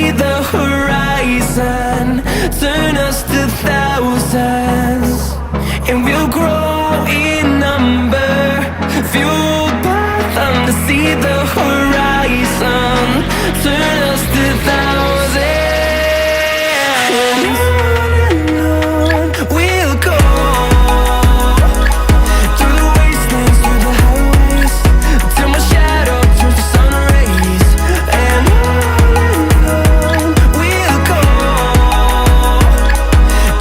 see the horizon, turn us to thousands, and we'll grow in number, fueled by them to see the horizon, turn us to thousands. And on we'll go, through the wastelands, through the highways, till my shadow turns to sun rays. And on we'll go,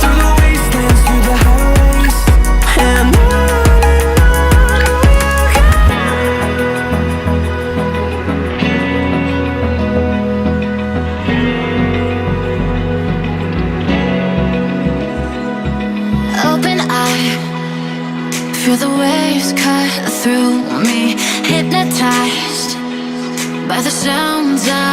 through the wastelands, through the highways. And on Open eye, feel the waves cut through me, hypnotized by the sounds of